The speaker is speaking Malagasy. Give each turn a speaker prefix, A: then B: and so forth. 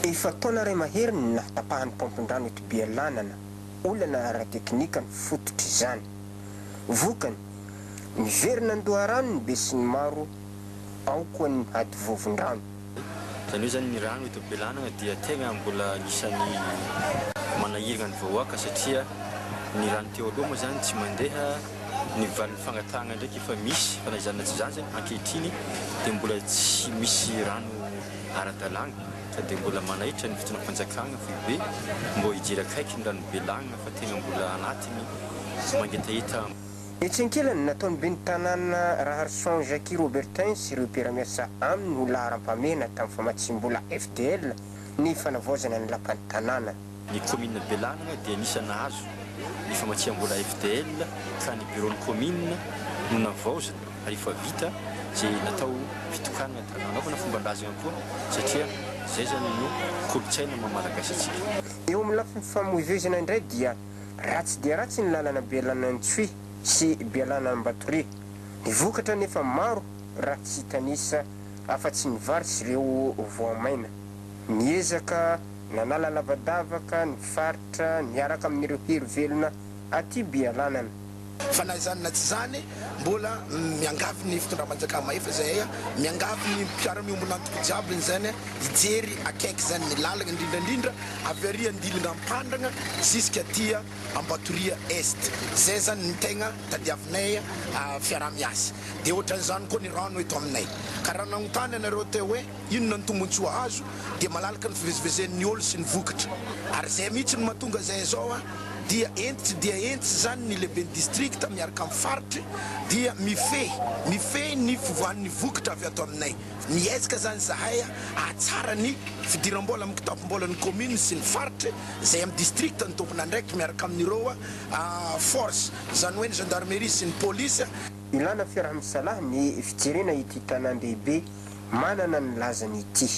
A: Efa taona ray mahery ny nahatapahan'ny pompin-drano eto Bealanana, olana ara-teknika ny fototra izany. Vokany, miverina andoharano ny be sy ny maro, ao koa ny ady vovon-drano.
B: Zany hoe zany ny rano eto Bealanana dia tegna mbola anisan'ny manahirana ny vahoaka satria ny rano teo aloha moa zany tsy mandeha, ny valin'ny fangatahana ndraiky efa misy fanazana tsy zany ankehitriny dia mbola tsy misy rano ara-dalàna sady mbola manahitra ny fitonam-panjakana foibe mbo hijerakaiky ny rano Bealanana fa tegna mbola anatiny mangetaheta.
A: Etsenkelany nataon'ny ben'ny tanàna Raharson Jackie Robertin sy ireo mpiara-miasa aminy ho laharam-pamena tamin'ny famatsim-bola FDL ny fanavaozana ny lapan'ny tanàna.
B: Ny commune Bealanana dia anisany nahazo ny famatsim-bola FDL ka ny bureau-ny commune no navaozana ary efa vita zay natao fitokanana tanàna fomban-drazana koa satria zay zany no kolotsaina mamalagasy atsika.
A: Eo amin'ny lafiny famoivezana indray dia ratsy dia ratsy ny lalana Bealanana Tsohi sy Bealanana Mbatory. Ny vokatra nefa maro ratsy tanisa afa-tsy ny vary sy ireo voamaina. Miezaka nanala lavadavaka ny faritra niaraka amin'ireo hery-velona aty Bealanana.
C: Fanazanana tsy zany mbola miangavy ny fitondram-panjakana maefa zay miangavy ny mpiara-miombona antoko jiaby zany hijery akaiky zany ny lalana indrindrandrindra avy ary andilana ampandrana jusqu'à tia Ambatoria Est. Zay zany ny tegna tadiavinay fiara-miasa dia ohatran'izany koa ny rano eto aminay ka raha nanontany anareo teo hoe inona ny tombon-tsoa azo dia malalaka ny fivezivezen'ny olo sy ny vokatra ary zay mihitsy ny mahatonga zay zao dia entitsy zany ny lehiben'ny district miaraka amin'ny faritry dia mifehy ny fivoan'ny vokatra avy ato aminay. Miezaka zany zahay atsara ny fidiram-bola amin'ny kitapom-bola ny commune sy ny faritry zay amin'ny district ny tompona ndraiky miaraka amin'ireo force zany hoe ny gendarmerie sy ny police.
A: Ilana fiaraha-misalaha ny fijerena ity tanàn-dehibe manana ny lazany ity.